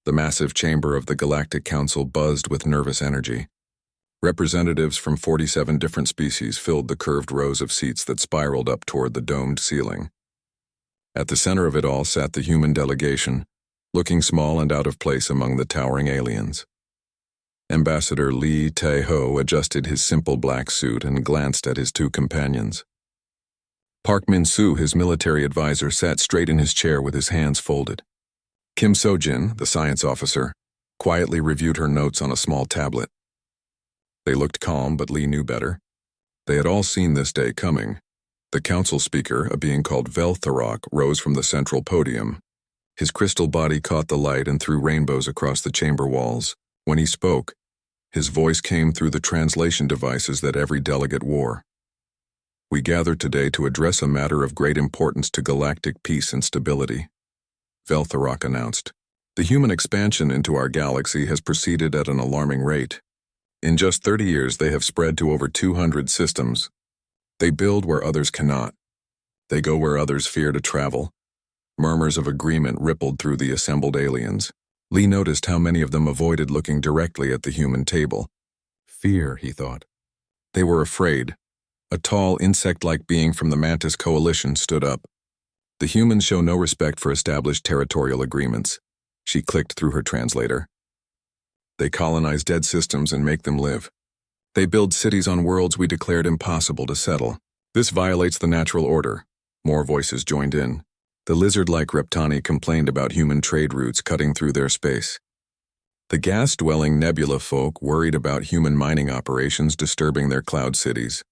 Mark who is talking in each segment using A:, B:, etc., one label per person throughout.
A: The massive chamber of the Galactic Council buzzed with nervous energy. Representatives from 47 different species filled the curved rows of seats that spiraled up toward the domed ceiling. At the center of it all sat the human delegation, looking small and out of place among the towering aliens. Ambassador Lee Tae-ho adjusted his simple black suit and glanced at his two companions. Park Min-soo, his military advisor, sat straight in his chair with his hands folded. Kim So-jin, the science officer, quietly reviewed her notes on a small tablet. They looked calm, but Lee knew better. They had all seen this day coming. The council speaker, a being called Vel'Thorok, rose from the central podium. His crystal body caught the light and threw rainbows across the chamber walls. When he spoke, his voice came through the translation devices that every delegate wore. We gather today to address a matter of great importance to galactic peace and stability, Vel'Thorok announced. The human expansion into our galaxy has proceeded at an alarming rate. In just 30 years, they have spread to over 200 systems. They build where others cannot. They go where others fear to travel. Murmurs of agreement rippled through the assembled aliens. Lee noticed how many of them avoided looking directly at the human table. Fear, he thought. They were afraid. A tall, insect-like being from the Mantis Coalition stood up. The humans show no respect for established territorial agreements. She clicked through her translator. They colonize dead systems and make them live. They build cities on worlds we declared impossible to settle. This violates the natural order. More voices joined in. The lizard-like Reptani complained about human trade routes cutting through their space. The gas-dwelling nebula folk worried about human mining operations disturbing their cloud cities.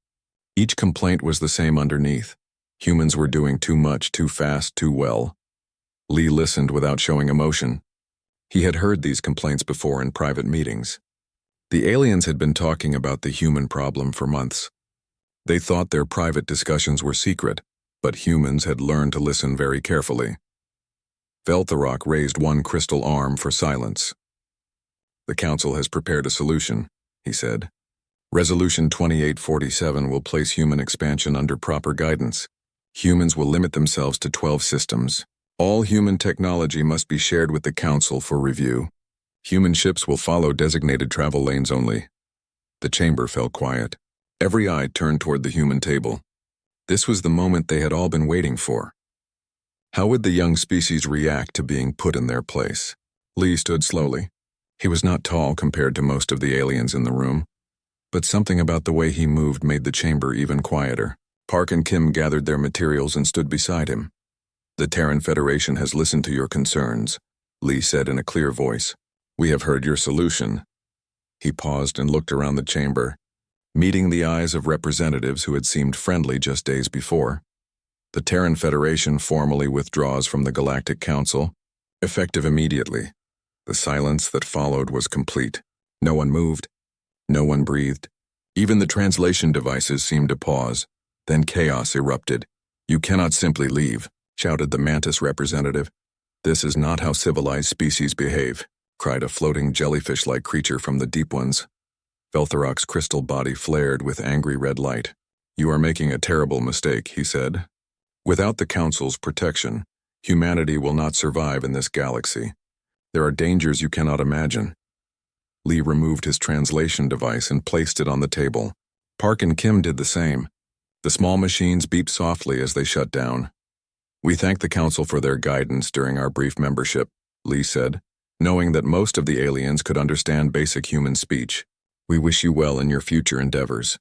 A: Each complaint was the same underneath. Humans were doing too much, too fast, too well. Lee listened without showing emotion. He had heard these complaints before in private meetings. The aliens had been talking about the human problem for months. They thought their private discussions were secret, but humans had learned to listen very carefully. Vel'Thorok raised one crystal arm for silence. The Council has prepared a solution, he said. Resolution 2847 will place human expansion under proper guidance. Humans will limit themselves to 12 systems. All human technology must be shared with the Council for review. Human ships will follow designated travel lanes only. The chamber fell quiet. Every eye turned toward the human table. This was the moment they had all been waiting for. How would the young species react to being put in their place? Lee stood slowly. He was not tall compared to most of the aliens in the room, but something about the way he moved made the chamber even quieter. Park and Kim gathered their materials and stood beside him. The Terran Federation has listened to your concerns, Lee said in a clear voice. We have heard your solution. He paused and looked around the chamber, meeting the eyes of representatives who had seemed friendly just days before. The Terran Federation formally withdraws from the Galactic Council, effective immediately. The silence that followed was complete. No one moved. No one breathed. Even the translation devices seemed to pause. Then chaos erupted. You cannot simply leave, shouted the Mantis representative. This is not how civilized species behave, cried a floating jellyfish-like creature from the deep ones. Vel'Thorok's crystal body flared with angry red light. You are making a terrible mistake, he said. Without the Council's protection, humanity will not survive in this galaxy. There are dangers you cannot imagine. Lee removed his translation device and placed it on the table. Park and Kim did the same. The small machines beeped softly as they shut down. We thank the Council for their guidance during our brief membership, Lee said, knowing that most of the aliens could understand basic human speech. We wish you well in your future endeavors.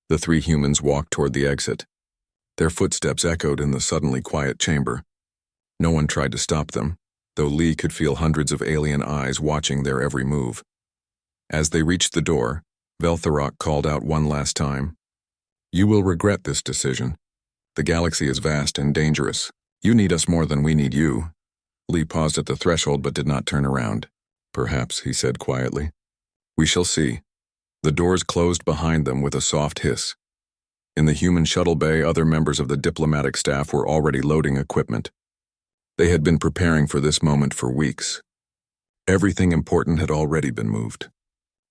A: The three humans walked toward the exit. Their footsteps echoed in the suddenly quiet chamber. No one tried to stop them, though Lee could feel hundreds of alien eyes watching their every move. As they reached the door, Vel'Thorok called out one last time. You will regret this decision. The galaxy is vast and dangerous. You need us more than we need you. Lee paused at the threshold but did not turn around. Perhaps, he said quietly. We shall see. The doors closed behind them with a soft hiss. In the human shuttle bay, other members of the diplomatic staff were already loading equipment. They had been preparing for this moment for weeks. Everything important had already been moved.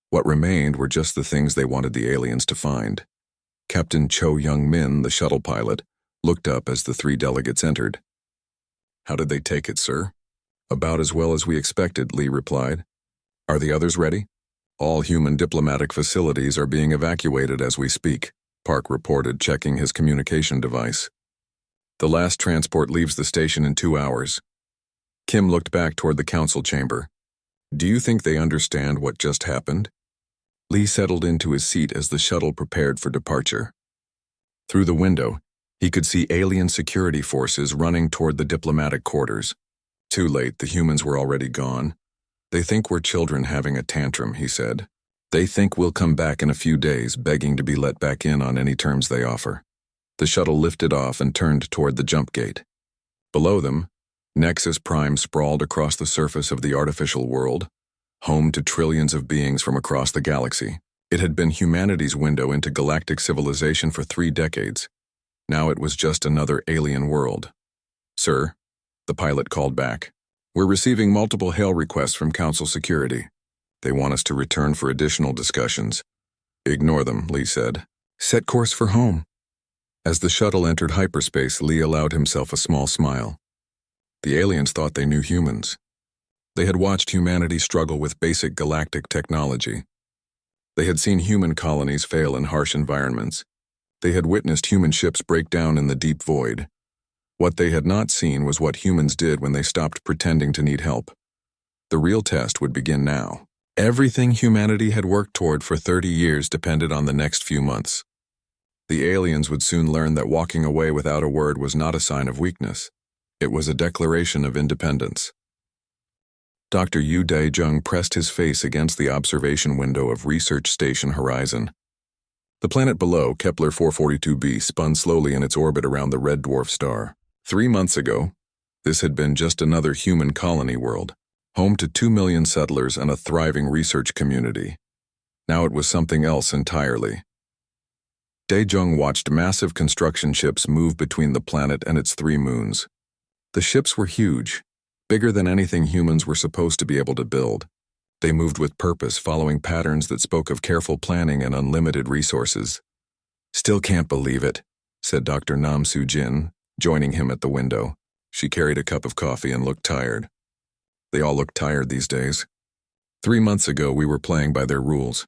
A: What remained were just the things they wanted the aliens to find. Captain Cho Young-min, the shuttle pilot, looked up as the three delegates entered. How did they take it, sir? About as well as we expected, Lee replied. Are the others ready? All human diplomatic facilities are being evacuated as we speak, Park reported, checking his communication device. The last transport leaves the station in 2 hours. Kim looked back toward the council chamber. Do you think they understand what just happened? Lee settled into his seat as the shuttle prepared for departure. Through the window, he could see alien security forces running toward the diplomatic quarters. Too late, the humans were already gone. They think we're children having a tantrum, he said. They think we'll come back in a few days, begging to be let back in on any terms they offer. The shuttle lifted off and turned toward the jump gate. Below them, Nexus Prime sprawled across the surface of the artificial world, home to trillions of beings from across the galaxy. It had been humanity's window into galactic civilization for 3 decades. Now it was just another alien world. Sir, the pilot called back. We're receiving multiple hail requests from Council Security. They want us to return for additional discussions. Ignore them, Lee said. Set course for home. As the shuttle entered hyperspace, Lee allowed himself a small smile. The aliens thought they knew humans. They had watched humanity struggle with basic galactic technology. They had seen human colonies fail in harsh environments. They had witnessed human ships break down in the deep void. What they had not seen was what humans did when they stopped pretending to need help. The real test would begin now. Everything humanity had worked toward for 30 years depended on the next few months. The aliens would soon learn that walking away without a word was not a sign of weakness. It was a declaration of independence. Dr. Yu Dae-jung pressed his face against the observation window of Research Station Horizon. The planet below, Kepler 442b, spun slowly in its orbit around the red dwarf star. 3 months ago, this had been just another human colony world, home to 2 million settlers and a thriving research community. Now it was something else entirely. Dae-jung watched massive construction ships move between the planet and its 3 moons. The ships were huge, bigger than anything humans were supposed to be able to build. They moved with purpose, following patterns that spoke of careful planning and unlimited resources. Still can't believe it, said Dr. Nam Soo-jin, joining him at the window. She carried a cup of coffee and looked tired. They all look tired these days. 3 months ago, we were playing by their rules.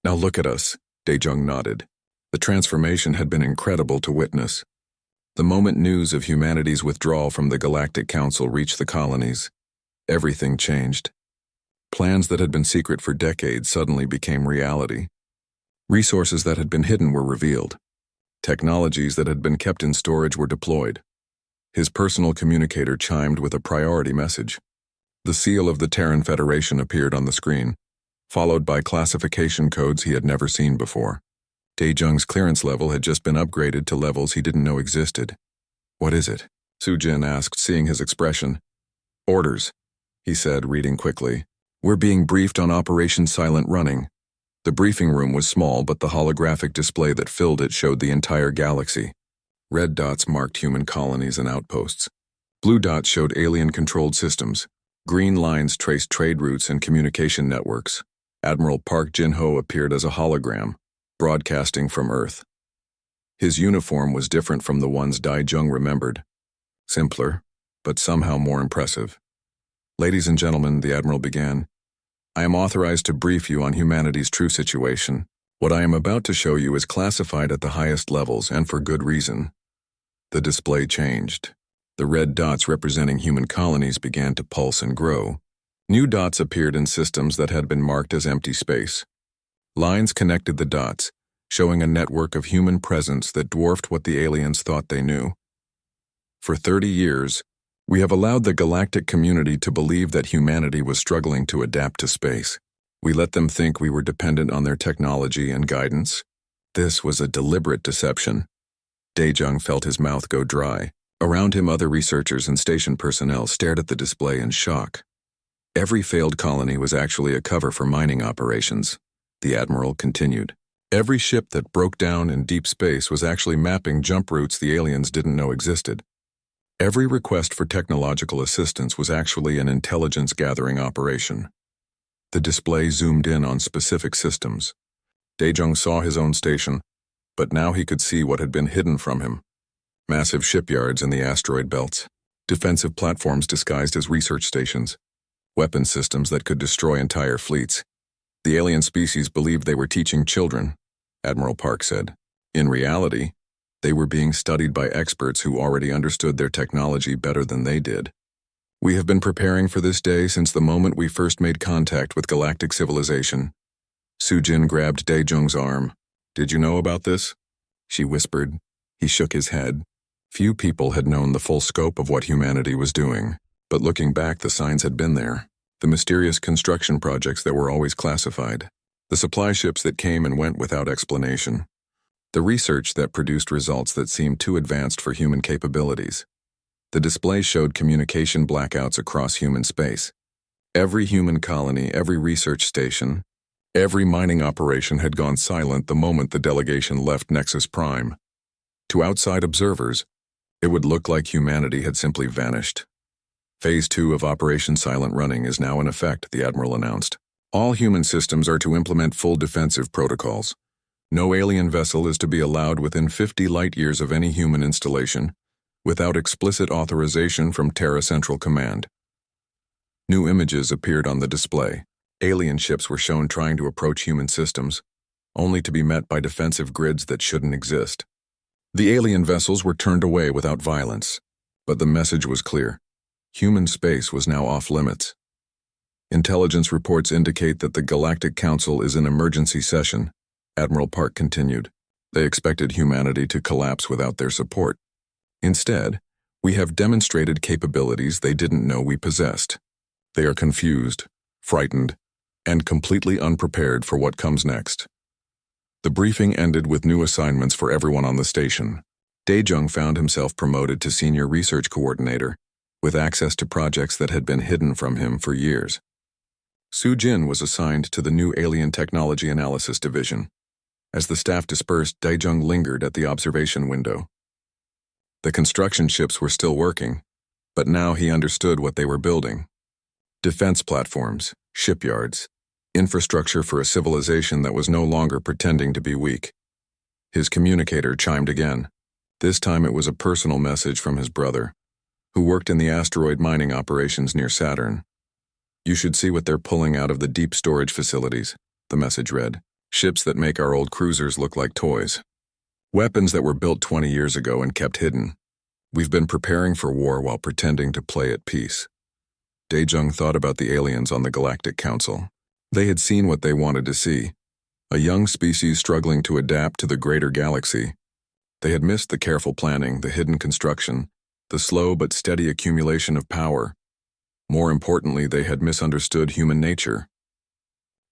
A: Now look at us, Dae-jung nodded. The transformation had been incredible to witness. The moment news of humanity's withdrawal from the Galactic Council reached the colonies, everything changed. Plans that had been secret for decades suddenly became reality. Resources that had been hidden were revealed. Technologies that had been kept in storage were deployed. His personal communicator chimed with a priority message. The seal of the Terran Federation appeared on the screen, followed by classification codes he had never seen before. Dae-jung's clearance level had just been upgraded to levels he didn't know existed. What is it? Soo-jin asked, seeing his expression. Orders, he said, reading quickly. We're being briefed on Operation Silent Running. The briefing room was small, but the holographic display that filled it showed the entire galaxy. Red dots marked human colonies and outposts. Blue dots showed alien-controlled systems. Green lines traced trade routes and communication networks. Admiral Park Jin-ho appeared as a hologram, broadcasting from Earth. His uniform was different from the ones Dae-jung remembered. Simpler, but somehow more impressive. Ladies and gentlemen, the Admiral began, I am authorized to brief you on humanity's true situation. What I am about to show you is classified at the highest levels, and for good reason. The display changed. The red dots representing human colonies began to pulse and grow. New dots appeared in systems that had been marked as empty space. Lines connected the dots, showing a network of human presence that dwarfed what the aliens thought they knew. For 30 years, we have allowed the galactic community to believe that humanity was struggling to adapt to space. We let them think we were dependent on their technology and guidance. This was a deliberate deception. Dae-jung felt his mouth go dry. Around him, other researchers and station personnel stared at the display in shock. Every failed colony was actually a cover for mining operations, the Admiral continued. Every ship that broke down in deep space was actually mapping jump routes the aliens didn't know existed. Every request for technological assistance was actually an intelligence-gathering operation. The display zoomed in on specific systems. Dae-jung saw his own station, but now he could see what had been hidden from him. Massive shipyards in the asteroid belts. defensive platforms disguised as research stations, weapon systems that could destroy entire fleets. The alien species believed they were teaching children, Admiral Park said. In reality, they were being studied by experts who already understood their technology better than they did. We have been preparing for this day since the moment we first made contact with galactic civilization. Sujin grabbed Daejung's arm. Did you know about this? She whispered. He shook his head. Few people had known the full scope of what humanity was doing, but looking back, the signs had been there. The mysterious construction projects that were always classified. The supply ships that came and went without explanation. The research that produced results that seemed too advanced for human capabilities. The display showed communication blackouts across human space. Every human colony, every research station, every mining operation had gone silent the moment the delegation left Nexus Prime. To outside observers, it would look like humanity had simply vanished. Phase 2 of Operation Silent Running is now in effect, the Admiral announced. All human systems are to implement full defensive protocols. No alien vessel is to be allowed within 50 light-years of any human installation, without explicit authorization from Terra Central Command. New images appeared on the display. Alien ships were shown trying to approach human systems, only to be met by defensive grids that shouldn't exist. The alien vessels were turned away without violence, but the message was clear. Human space was now off-limits. Intelligence reports indicate that the Galactic Council is in emergency session, Admiral Park continued. They expected humanity to collapse without their support. Instead, we have demonstrated capabilities they didn't know we possessed. They are confused, frightened, and completely unprepared for what comes next. The briefing ended with new assignments for everyone on the station. Daejung found himself promoted to Senior Research Coordinator, with access to projects that had been hidden from him for years. Sujin was assigned to the new Alien Technology Analysis Division. As the staff dispersed, Daejung lingered at the observation window. The construction ships were still working, but now he understood what they were building. Defense platforms, shipyards, infrastructure for a civilization that was no longer pretending to be weak. His communicator chimed again. This time it was a personal message from his brother, who worked in the asteroid mining operations near Saturn. You should see what they're pulling out of the deep storage facilities, the message read. Ships that make our old cruisers look like toys. Weapons that were built 20 years ago and kept hidden. We've been preparing for war while pretending to play at peace. Daejung thought about the aliens on the Galactic Council. They had seen what they wanted to see. A young species struggling to adapt to the greater galaxy. They had missed the careful planning, the hidden construction, the slow but steady accumulation of power. More importantly, they had misunderstood human nature.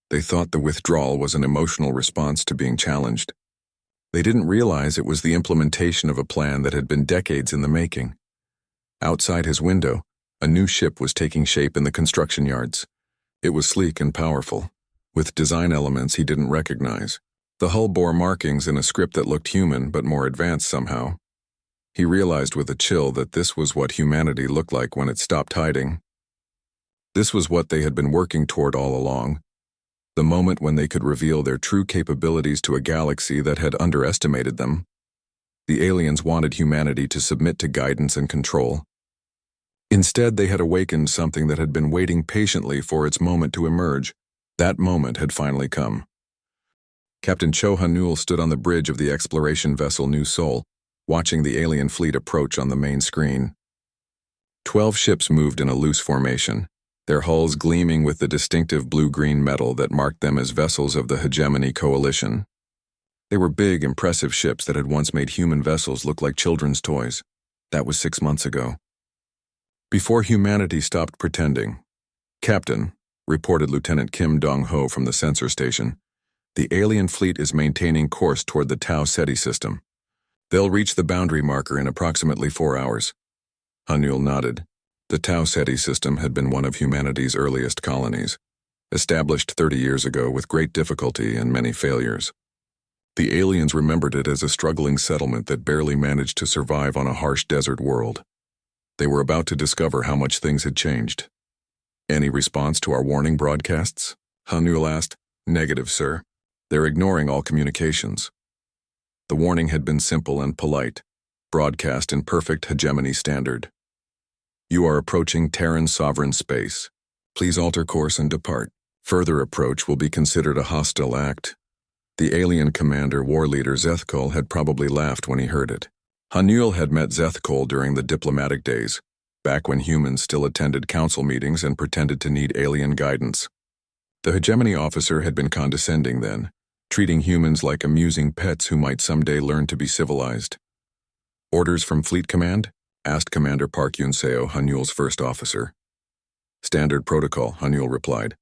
A: They thought the withdrawal was an emotional response to being challenged. They didn't realize it was the implementation of a plan that had been decades in the making. Outside his window, a new ship was taking shape in the construction yards. It was sleek and powerful, with design elements he didn't recognize. The hull bore markings in a script that looked human but more advanced somehow. He realized with a chill that this was what humanity looked like when it stopped hiding. This was what they had been working toward all along. The moment when they could reveal their true capabilities to a galaxy that had underestimated them. The aliens wanted humanity to submit to guidance and control. Instead, they had awakened something that had been waiting patiently for its moment to emerge. That moment had finally come. Captain Cho Hanul stood on the bridge of the exploration vessel New Sol, watching the alien fleet approach on the main screen. 12 ships moved in a loose formation, their hulls gleaming with the distinctive blue-green metal that marked them as vessels of the Hegemony Coalition. They were big, impressive ships that had once made human vessels look like children's toys. That was 6 months ago. Before humanity stopped pretending, Captain, reported Lieutenant Kim Dong-ho from the sensor station, the alien fleet is maintaining course toward the Tau Ceti system. They'll reach the boundary marker in approximately 4 hours. Hanul nodded. The Tau Ceti system had been one of humanity's earliest colonies, established 30 years ago with great difficulty and many failures. The aliens remembered it as a struggling settlement that barely managed to survive on a harsh desert world. They were about to discover how much things had changed. Any response to our warning broadcasts? Hanul asked. Negative, sir. They're ignoring all communications. The warning had been simple and polite, broadcast in perfect hegemony standard. You are approaching Terran sovereign space. Please alter course and depart. Further approach will be considered a hostile act. The alien commander war leader Zethkol had probably laughed when he heard it. Hanul had met Zethkol during the diplomatic days, back when humans still attended council meetings and pretended to need alien guidance. The hegemony officer had been condescending then, treating humans like amusing pets who might someday learn to be civilized. Orders from Fleet Command? Asked Commander Park Yunseo, Hanul's first officer. Standard protocol, Hanul replied.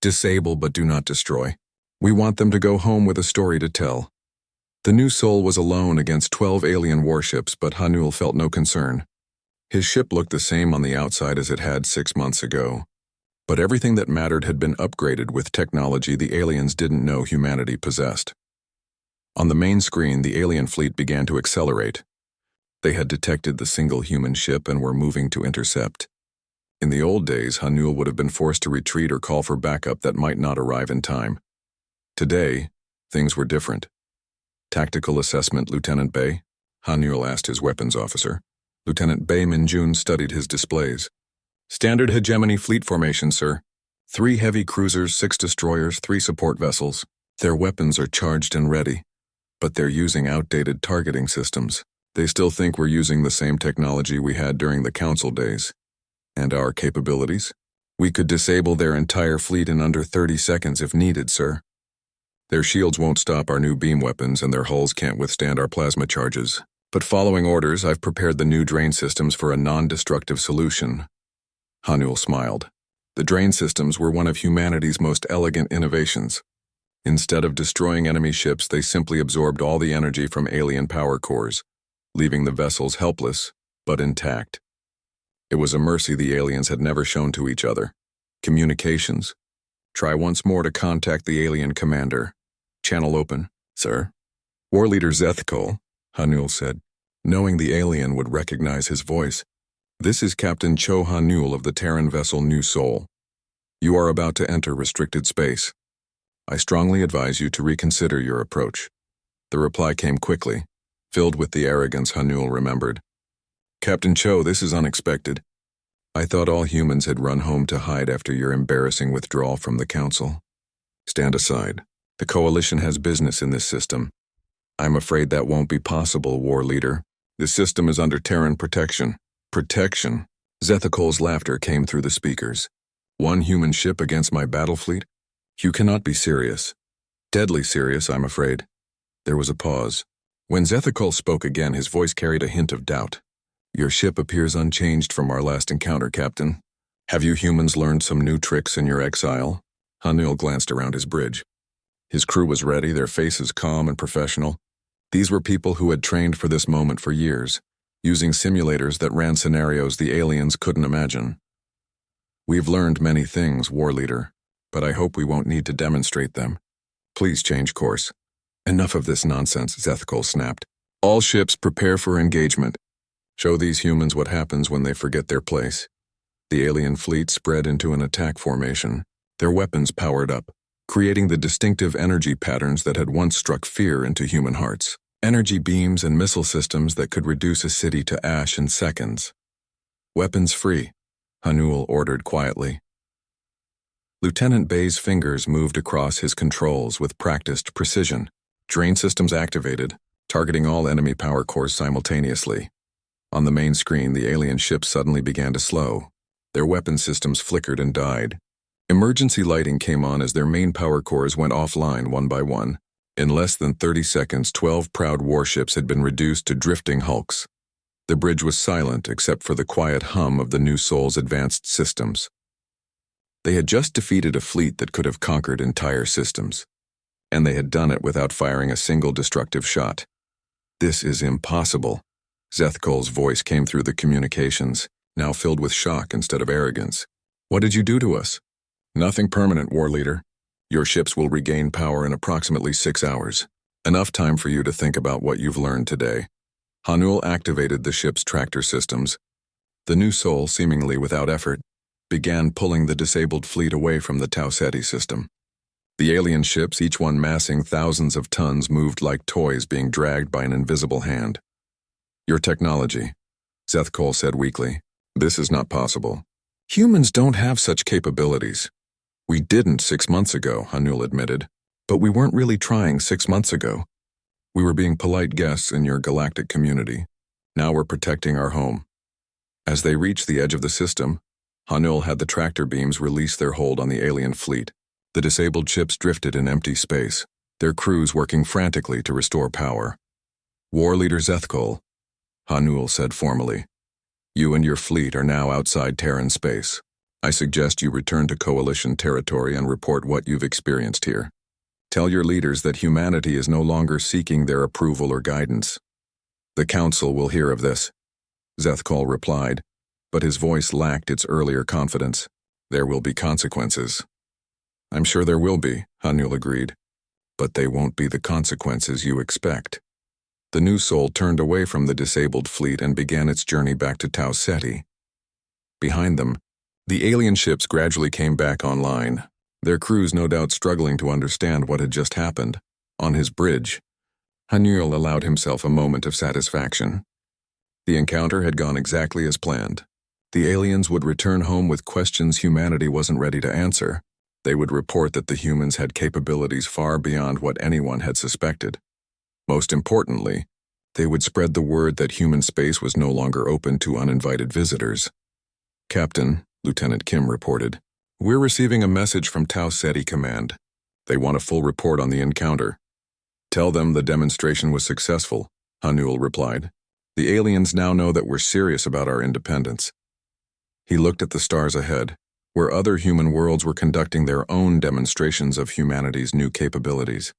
A: Disable but do not destroy. We want them to go home with a story to tell. The new soul was alone against 12 alien warships, but Hanul felt no concern. His ship looked the same on the outside as it had 6 months ago. But everything that mattered had been upgraded with technology the aliens didn't know humanity possessed. On the main screen, the alien fleet began to accelerate. They had detected the single human ship and were moving to intercept. In the old days, Hanul would have been forced to retreat or call for backup that might not arrive in time. Today, things were different. Tactical assessment, Lieutenant Bay? Hanul asked his weapons officer. Lieutenant Bay Minjun studied his displays. Standard hegemony fleet formation, sir. 3 heavy cruisers, 6 destroyers, 3 support vessels. Their weapons are charged and ready, but they're using outdated targeting systems. They still think we're using the same technology we had during the council days. And our capabilities? We could disable their entire fleet in under 30 seconds if needed, sir. Their shields won't stop our new beam weapons and their hulls can't withstand our plasma charges. But following orders, I've prepared the new drain systems for a non-destructive solution. Hanul smiled. The drain systems were one of humanity's most elegant innovations. Instead of destroying enemy ships, they simply absorbed all the energy from alien power cores, leaving the vessels helpless, but intact. It was a mercy the aliens had never shown to each other. Communications. Try once more to contact the alien commander. Channel open, sir. War leader Zethkol, Hanul said, knowing the alien would recognize his voice. This is Captain Cho Hanul of the Terran vessel New Soul. You are about to enter restricted space. I strongly advise you to reconsider your approach. The reply came quickly, filled with the arrogance Hanul remembered. Captain Cho, this is unexpected. I thought all humans had run home to hide after your embarrassing withdrawal from the Council. Stand aside. The Coalition has business in this system. I'm afraid that won't be possible, War Leader. This system is under Terran protection. Protection? Zethakol's laughter came through the speakers. 1 human ship against my battle fleet? You cannot be serious. Deadly serious, I'm afraid. There was a pause. When Zethakol spoke again, his voice carried a hint of doubt. Your ship appears unchanged from our last encounter, Captain. Have you humans learned some new tricks in your exile? Hanul glanced around his bridge. His crew was ready, their faces calm and professional. These were people who had trained for this moment for years, using simulators that ran scenarios the aliens couldn't imagine. We've learned many things, War Leader, but I hope we won't need to demonstrate them. Please change course. Enough of this nonsense, Zethkol snapped. All ships prepare for engagement. Show these humans what happens when they forget their place. The alien fleet spread into an attack formation, their weapons powered up, creating the distinctive energy patterns that had once struck fear into human hearts. Energy beams and missile systems that could reduce a city to ash in seconds. Weapons free, Hanul ordered quietly. Lieutenant Bay's fingers moved across his controls with practiced precision. Drain systems activated, targeting all enemy power cores simultaneously. On the main screen, the alien ships suddenly began to slow. Their weapon systems flickered and died. Emergency lighting came on as their main power cores went offline one by one. In less than 30 seconds, 12 proud warships had been reduced to drifting hulks. The bridge was silent except for the quiet hum of the New Soul's advanced systems. They had just defeated a fleet that could have conquered entire systems. And they had done it without firing a single destructive shot. This is impossible. Zethkol's voice came through the communications, now filled with shock instead of arrogance. What did you do to us? Nothing permanent, War Leader. Your ships will regain power in approximately 6 hours. Enough time for you to think about what you've learned today. Hanul activated the ship's tractor systems. The New Soul, seemingly without effort, began pulling the disabled fleet away from the Tau Ceti system. The alien ships, each one massing thousands of tons, moved like toys being dragged by an invisible hand. Your technology, Zethkol said weakly. This is not possible. Humans don't have such capabilities. We didn't 6 months ago, Hanul admitted. But we weren't really trying 6 months ago. We were being polite guests in your galactic community. Now we're protecting our home. As they reached the edge of the system, Hanul had the tractor beams release their hold on the alien fleet. The disabled ships drifted in empty space, their crews working frantically to restore power. War Leader Zethkol, Hanul said formally, you and your fleet are now outside Terran space. I suggest you return to Coalition territory and report what you've experienced here. Tell your leaders that humanity is no longer seeking their approval or guidance. The Council will hear of this, Zethkol replied, but his voice lacked its earlier confidence. There will be consequences. I'm sure there will be, Hanul agreed, but they won't be the consequences you expect. The new soul turned away from the disabled fleet and began its journey back to Tau Ceti. Behind them, the alien ships gradually came back online, their crews no doubt struggling to understand what had just happened. On his bridge, Hanul allowed himself a moment of satisfaction. The encounter had gone exactly as planned. The aliens would return home with questions humanity wasn't ready to answer. They would report that the humans had capabilities far beyond what anyone had suspected. Most importantly, they would spread the word that human space was no longer open to uninvited visitors. Captain, Lieutenant Kim reported, we're receiving a message from Tau Ceti Command. They want a full report on the encounter. Tell them the demonstration was successful, Hanul replied. The aliens now know that we're serious about our independence. He looked at the stars ahead, where other human worlds were conducting their own demonstrations of humanity's new capabilities.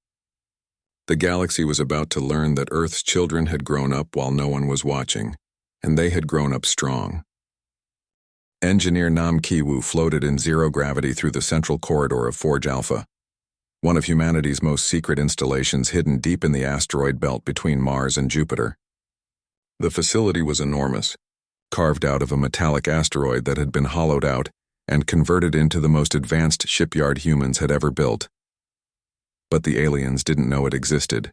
A: The galaxy was about to learn that Earth's children had grown up while no one was watching, and they had grown up strong. Engineer Nam Ki-woo floated in zero gravity through the central corridor of Forge Alpha, one of humanity's most secret installations hidden deep in the asteroid belt between Mars and Jupiter. The facility was enormous, carved out of a metallic asteroid that had been hollowed out and converted into the most advanced shipyard humans had ever built. But the aliens didn't know it existed.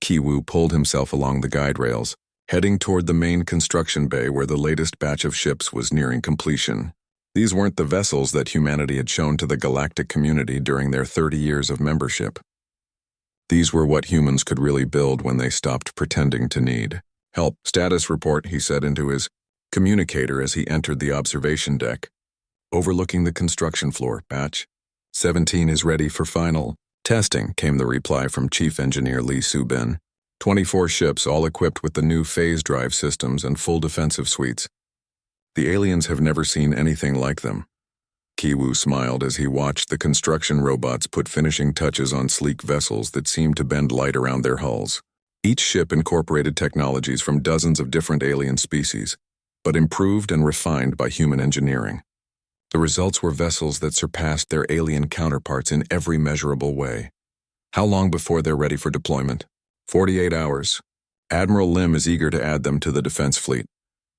A: Ki-woo pulled himself along the guide rails, heading toward the main construction bay where the latest batch of ships was nearing completion. These weren't the vessels that humanity had shown to the galactic community during their 30 years of membership. These were what humans could really build when they stopped pretending to need help. Status report, he said into his communicator as he entered the observation deck. Overlooking the construction floor, Batch 17 is ready for final testing, came the reply from Chief Engineer Lee Soo-bin. 24 ships, all equipped with the new phase drive systems and full defensive suites. The aliens have never seen anything like them. Ki-woo smiled as he watched the construction robots put finishing touches on sleek vessels that seemed to bend light around their hulls. Each ship incorporated technologies from dozens of different alien species, but improved and refined by human engineering. The results were vessels that surpassed their alien counterparts in every measurable way. How long before they're ready for deployment? 48 hours. Admiral Lim is eager to add them to the defense fleet.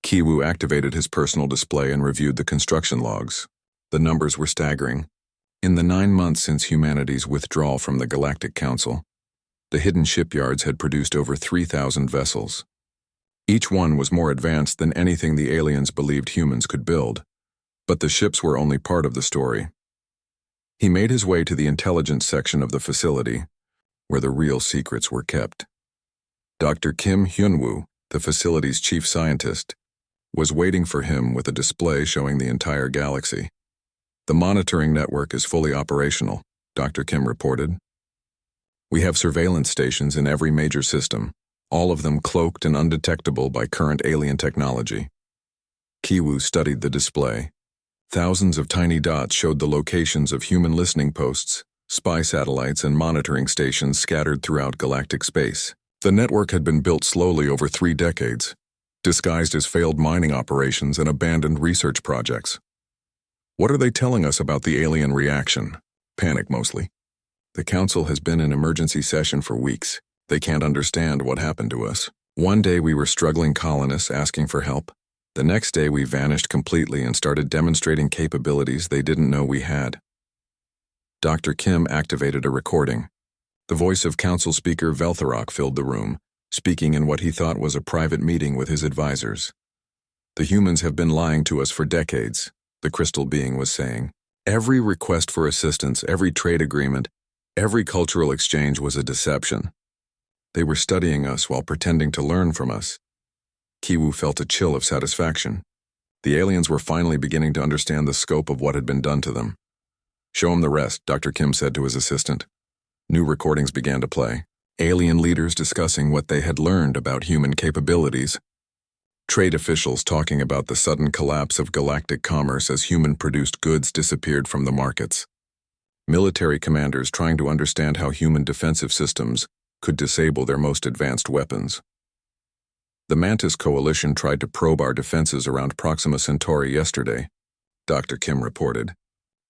A: Ki-woo activated his personal display and reviewed the construction logs. The numbers were staggering. In the 9 months since humanity's withdrawal from the Galactic Council, the hidden shipyards had produced over 3,000 vessels. Each one was more advanced than anything the aliens believed humans could build, but the ships were only part of the story. He made his way to the intelligence section of the facility, where the real secrets were kept. Dr. Kim Hyun-woo, the facility's chief scientist, was waiting for him with a display showing the entire galaxy. The monitoring network is fully operational, Dr. Kim reported. We have surveillance stations in every major system, all of them cloaked and undetectable by current alien technology. Ki-woo studied the display. Thousands of tiny dots showed the locations of human listening posts, spy satellites, and monitoring stations scattered throughout galactic space. The network had been built slowly over 3 decades, disguised as failed mining operations and abandoned research projects. What are they telling us about the alien reaction? Panic, mostly. The Council has been in emergency session for weeks. They can't understand what happened to us. One day we were struggling colonists asking for help. The next day we vanished completely and started demonstrating capabilities they didn't know we had. Dr. Kim activated a recording. The voice of Council Speaker Veltharok filled the room, speaking in what he thought was a private meeting with his advisors. The humans have been lying to us for decades, the crystal being was saying. Every request for assistance, every trade agreement, every cultural exchange was a deception. They were studying us while pretending to learn from us. Kiwu felt a chill of satisfaction. The aliens were finally beginning to understand the scope of what had been done to them. Show him the rest, Dr. Kim said to his assistant. New recordings began to play. Alien leaders discussing what they had learned about human capabilities. Trade officials talking about the sudden collapse of galactic commerce as human-produced goods disappeared from the markets. Military commanders trying to understand how human defensive systems could disable their most advanced weapons. The Mantis Coalition tried to probe our defenses around Proxima Centauri yesterday, Dr. Kim reported.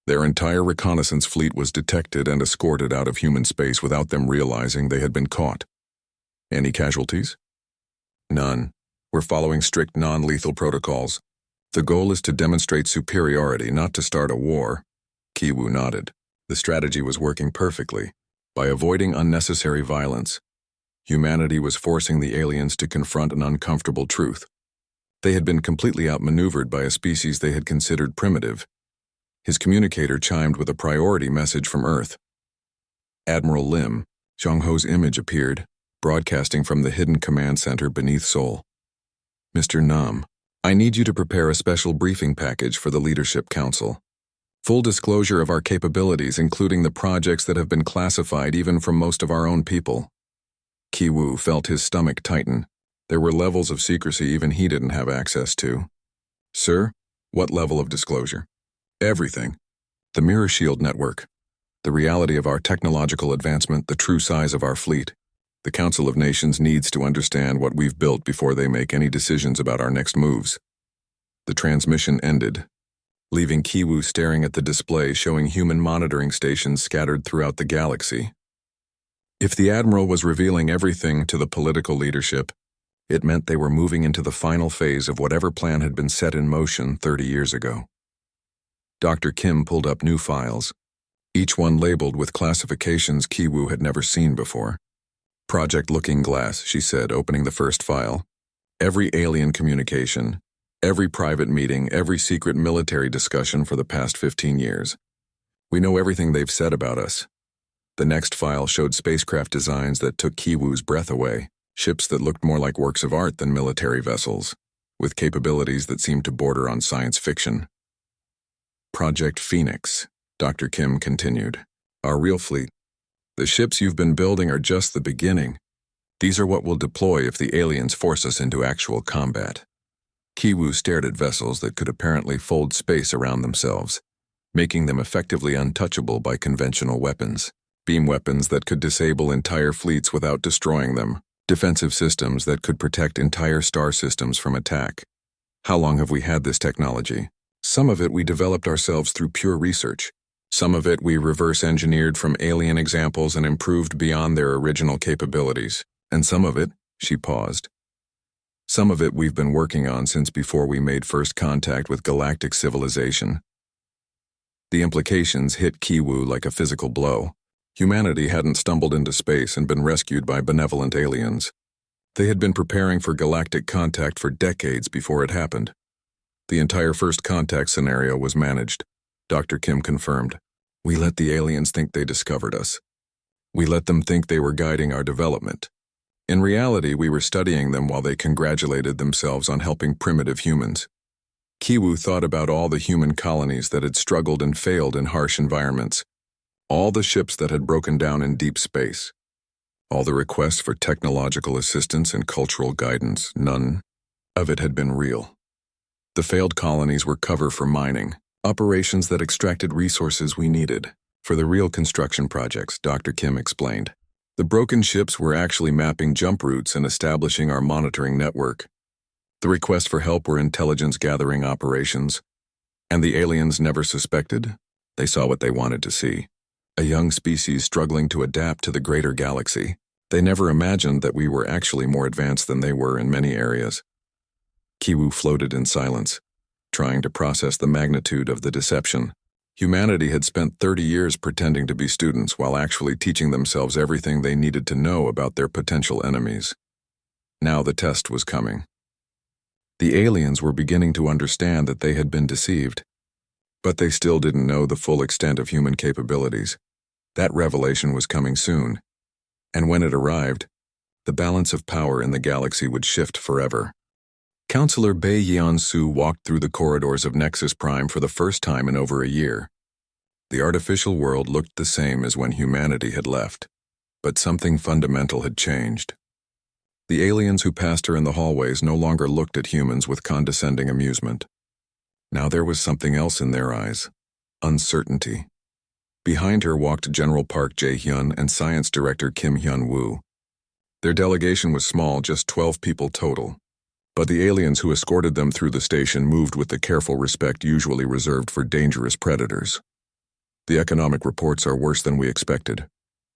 A: Their entire reconnaissance fleet was detected and escorted out of human space without them realizing they had been caught. Any casualties? None. We're following strict non-lethal protocols. The goal is to demonstrate superiority, not to start a war. Kiwu nodded. The strategy was working perfectly. By avoiding unnecessary violence, humanity was forcing the aliens to confront an uncomfortable truth. They had been completely outmaneuvered by a species they had considered primitive. His communicator chimed with a priority message from Earth. Admiral Lim, Zhongho's image appeared, broadcasting from the hidden command center beneath Seoul. Mr. Nam, I need you to prepare a special briefing package for the Leadership Council. Full disclosure of our capabilities, including the projects that have been classified even from most of our own people. Kiwu felt his stomach tighten. There were levels of secrecy even he didn't have access to. Sir, what level of disclosure? Everything. The mirror shield network. The reality of our technological advancement, the true size of our fleet. The Council of Nations needs to understand what we've built before they make any decisions about our next moves. The transmission ended, leaving Kiwu staring at the display showing human monitoring stations scattered throughout the galaxy. If the Admiral was revealing everything to the political leadership, it meant they were moving into the final phase of whatever plan had been set in motion 30 years ago. Dr. Kim pulled up new files, each one labeled with classifications Kiwu had never seen before. Project Looking Glass, she said, opening the first file. Every alien communication, every private meeting, every secret military discussion for the past 15 years. We know everything they've said about us. The next file showed spacecraft designs that took Kiwu's breath away, ships that looked more like works of art than military vessels, with capabilities that seemed to border on science fiction. Project Phoenix, Dr. Kim continued. Our real fleet. The ships you've been building are just the beginning. These are what we'll deploy if the aliens force us into actual combat. Kiwu stared at vessels that could apparently fold space around themselves, making them effectively untouchable by conventional weapons. Beam weapons that could disable entire fleets without destroying them. Defensive systems that could protect entire star systems from attack. How long have we had this technology? Some of it we developed ourselves through pure research. Some of it we reverse-engineered from alien examples and improved beyond their original capabilities. And some of it, she paused. Some of it we've been working on since before we made first contact with galactic civilization. The implications hit Kiwu like a physical blow. Humanity hadn't stumbled into space and been rescued by benevolent aliens. They had been preparing for galactic contact for decades before it happened. The entire first contact scenario was managed, Dr. Kim confirmed. We let the aliens think they discovered us. We let them think they were guiding our development. In reality, we were studying them while they congratulated themselves on helping primitive humans. Kiwu thought about all the human colonies that had struggled and failed in harsh environments. All the ships that had broken down in deep space. All the requests for technological assistance and cultural guidance, none of it had been real. The failed colonies were cover for mining, operations that extracted resources we needed. For the real construction projects, Dr. Kim explained. The broken ships were actually mapping jump routes and establishing our monitoring network. The requests for help were intelligence-gathering operations. And the aliens never suspected? They saw what they wanted to see. A young species struggling to adapt to the greater galaxy. They never imagined that we were actually more advanced than they were in many areas. Kiwu floated in silence, trying to process the magnitude of the deception. Humanity had spent 30 years pretending to be students while actually teaching themselves everything they needed to know about their potential enemies. Now the test was coming. The aliens were beginning to understand that they had been deceived, but they still didn't know the full extent of human capabilities. That revelation was coming soon, and when it arrived, the balance of power in the galaxy would shift forever. Counselor Bai Yan-Su walked through the corridors of Nexus Prime for the first time in over a year. The artificial world looked the same as when humanity had left, but something fundamental had changed. The aliens who passed her in the hallways no longer looked at humans with condescending amusement. Now there was something else in their eyes: uncertainty. Behind her walked General Park Jae-hyun and Science Director Kim Hyun-woo. Their delegation was small, just 12 people total, but the aliens who escorted them through the station moved with the careful respect usually reserved for dangerous predators. "The economic reports are worse than we expected,"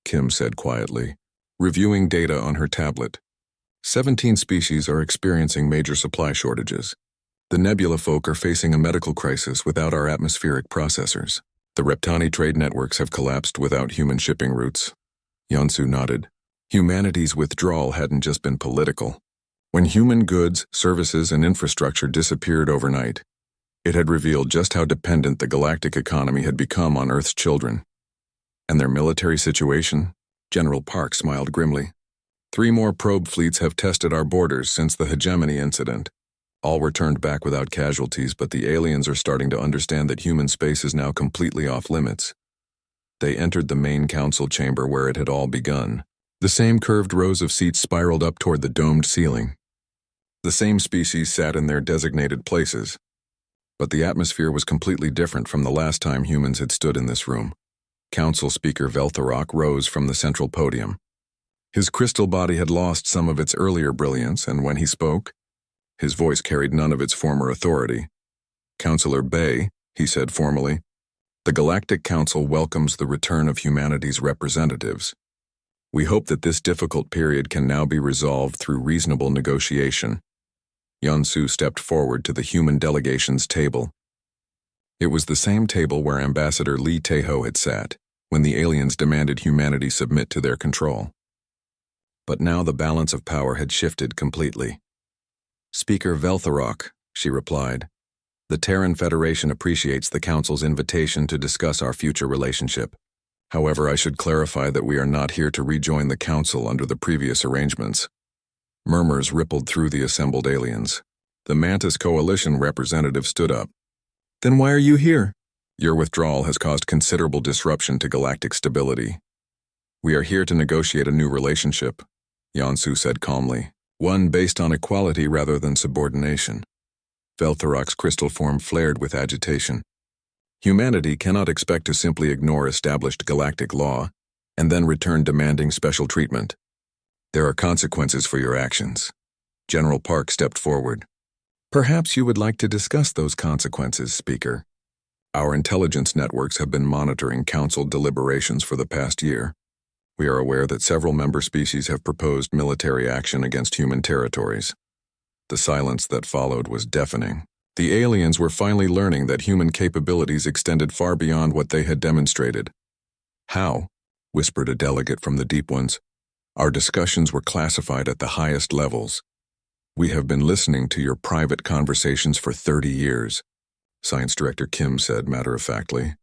A: Kim said quietly, reviewing data on her tablet. 17 species are experiencing major supply shortages. The Nebula folk are facing a medical crisis without our atmospheric processors. The Reptani trade networks have collapsed without human shipping routes. Yansu nodded. Humanity's withdrawal hadn't just been political. When human goods, services, and infrastructure disappeared overnight, it had revealed just how dependent the galactic economy had become on Earth's children. And their military situation? General Park smiled grimly. 3 more probe fleets have tested our borders since the hegemony incident. All were turned back without casualties, but the aliens are starting to understand that human space is now completely off limits. They entered the main council chamber where it had all begun. The same curved rows of seats spiraled up toward the domed ceiling. The same species sat in their designated places. But the atmosphere was completely different from the last time humans had stood in this room. Council Speaker Veltharok rose from the central podium. His crystal body had lost some of its earlier brilliance, and when he spoke, his voice carried none of its former authority. "Counselor Bai," he said formally, "the Galactic Council welcomes the return of humanity's representatives. We hope that this difficult period can now be resolved through reasonable negotiation." Yansu stepped forward to the human delegation's table. It was the same table where Ambassador Lee Tae-ho had sat when the aliens demanded humanity submit to their control. But now the balance of power had shifted completely. "Speaker Veltharok," she replied, "the Terran Federation appreciates the Council's invitation to discuss our future relationship. However, I should clarify that we are not here to rejoin the Council under the previous arrangements." Murmurs rippled through the assembled aliens. The Mantis Coalition representative stood up. "Then why are you here?" "Your withdrawal has caused considerable disruption to galactic stability. We are here to negotiate a new relationship," Yansu said calmly. "One based on equality rather than subordination." Veltharok's crystal form flared with agitation. "Humanity cannot expect to simply ignore established galactic law and then return demanding special treatment. There are consequences for your actions." General Park stepped forward. "Perhaps you would like to discuss those consequences, Speaker. Our intelligence networks have been monitoring Council deliberations for the past year. We are aware that several member species have proposed military action against human territories." The silence that followed was deafening. The aliens were finally learning that human capabilities extended far beyond what they had demonstrated. "How?" whispered a delegate from the Deep Ones. "Our discussions were classified at the highest levels. We have been listening to your private conversations for 30 years, Science Director Kim said matter-of-factly.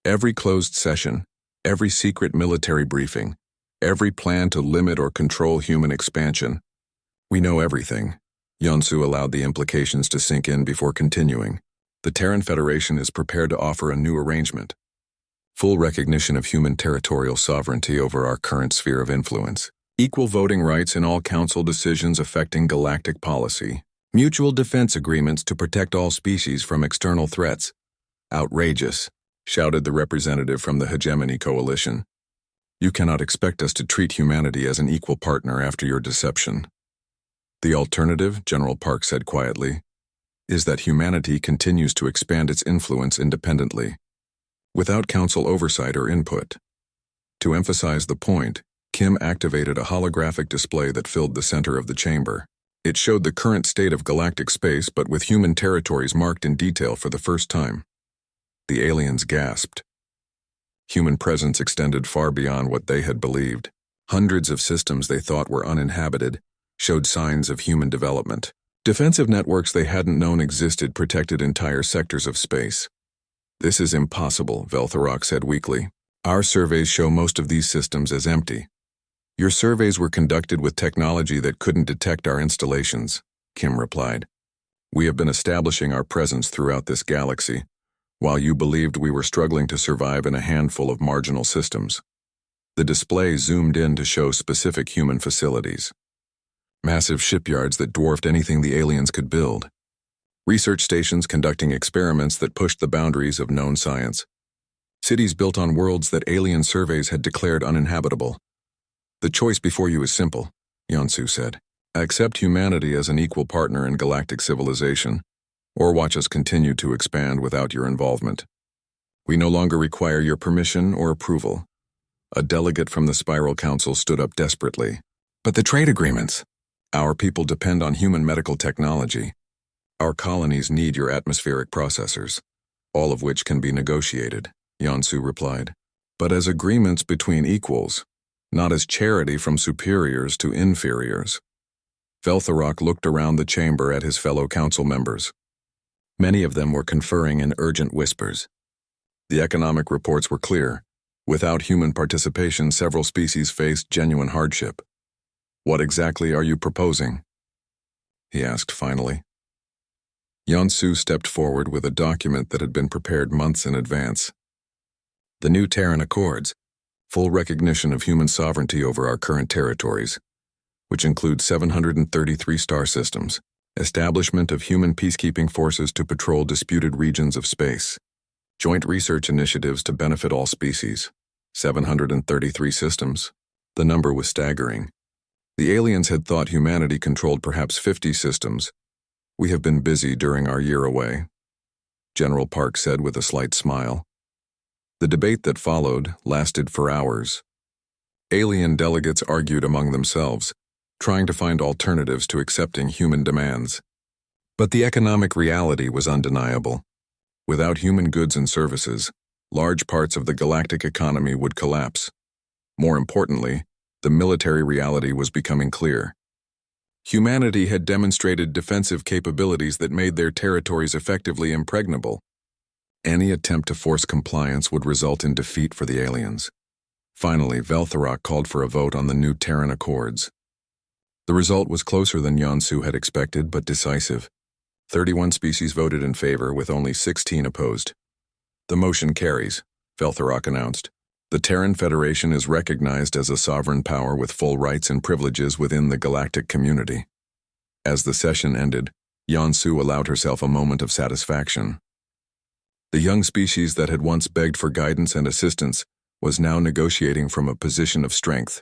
A: "Every closed session, every secret military briefing, every plan to limit or control human expansion. We know everything." Yansu allowed the implications to sink in before continuing. "The Terran Federation is prepared to offer a new arrangement. Full recognition of human territorial sovereignty over our current sphere of influence. Equal voting rights in all Council decisions affecting galactic policy. Mutual defense agreements to protect all species from external threats." "Outrageous," shouted the representative from the Hegemony Coalition. "You cannot expect us to treat humanity as an equal partner after your deception." "The alternative," General Park said quietly, "is that humanity continues to expand its influence independently, without Council oversight or input." To emphasize the point, Kim activated a holographic display that filled the center of the chamber. It showed the current state of galactic space, but with human territories marked in detail for the first time. The aliens gasped. Human presence extended far beyond what they had believed. Hundreds of systems they thought were uninhabited showed signs of human development. Defensive networks they hadn't known existed protected entire sectors of space. "This is impossible," Veltharok said weakly. "Our surveys show most of these systems as empty." "Your surveys were conducted with technology that couldn't detect our installations," Kim replied. "We have been establishing our presence throughout this galaxy, while you believed we were struggling to survive in a handful of marginal systems." The display zoomed in to show specific human facilities. Massive shipyards that dwarfed anything the aliens could build. Research stations conducting experiments that pushed the boundaries of known science. Cities built on worlds that alien surveys had declared uninhabitable. "The choice before you is simple," Yonsu said. "Accept humanity as an equal partner in galactic civilization, or watch us continue to expand without your involvement. We no longer require your permission or approval." A delegate from the Spiral Council stood up desperately. "But the trade agreements! Our people depend on human medical technology. Our colonies need your atmospheric processors, all of which can be negotiated," Yonsu replied. "But as agreements between equals, not as charity from superiors to inferiors." Veltharok looked around the chamber at his fellow council members. Many of them were conferring in urgent whispers. The economic reports were clear. Without human participation, several species faced genuine hardship. "What exactly are you proposing?" he asked finally. Yonsu stepped forward with a document that had been prepared months in advance. "The new Terran Accords, full recognition of human sovereignty over our current territories, which include 733 star systems, establishment of human peacekeeping forces to patrol disputed regions of space, joint research initiatives to benefit all species, 733 systems." The number was staggering. The aliens had thought humanity controlled perhaps 50 systems. "We have been busy during our year away," General Park said with a slight smile. The debate that followed lasted for hours. Alien delegates argued among themselves, trying to find alternatives to accepting human demands. But the economic reality was undeniable. Without human goods and services, large parts of the galactic economy would collapse. More importantly, the military reality was becoming clear. Humanity had demonstrated defensive capabilities that made their territories effectively impregnable. Any attempt to force compliance would result in defeat for the aliens. Finally, Veltharok called for a vote on the new Terran Accords. The result was closer than Yonsu had expected, but decisive. 31 species voted in favor, with only 16 opposed. "The motion carries," Veltharok announced. "The Terran Federation is recognized as a sovereign power with full rights and privileges within the galactic community." As the session ended, Yonsu allowed herself a moment of satisfaction. The young species that had once begged for guidance and assistance was now negotiating from a position of strength.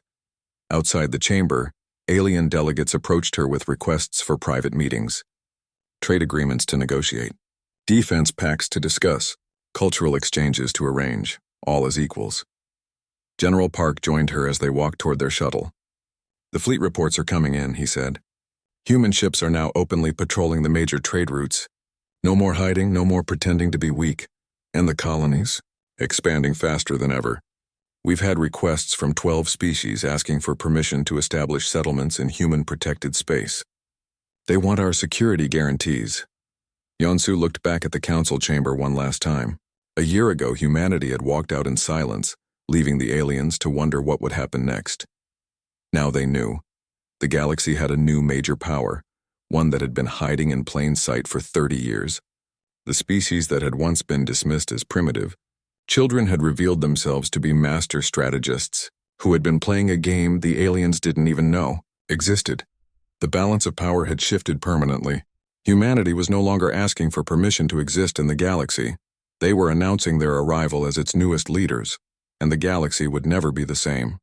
A: Outside the chamber, alien delegates approached her with requests for private meetings, trade agreements to negotiate, defense pacts to discuss, cultural exchanges to arrange, all as equals. General Park joined her as they walked toward their shuttle. "The fleet reports are coming in," he said. "Human ships are now openly patrolling the major trade routes. No more hiding, no more pretending to be weak. And the colonies, expanding faster than ever. We've had requests from 12 species asking for permission to establish settlements in human-protected space. They want our security guarantees." Yonsu looked back at the council chamber one last time. A year ago, humanity had walked out in silence, leaving the aliens to wonder what would happen next. Now they knew. The galaxy had a new major power, one that had been hiding in plain sight for 30 years. The species that had once been dismissed as primitive, children had revealed themselves to be master strategists, who had been playing a game the aliens didn't even know existed. The balance of power had shifted permanently. Humanity was no longer asking for permission to exist in the galaxy. They were announcing their arrival as its newest leaders, and the galaxy would never be the same.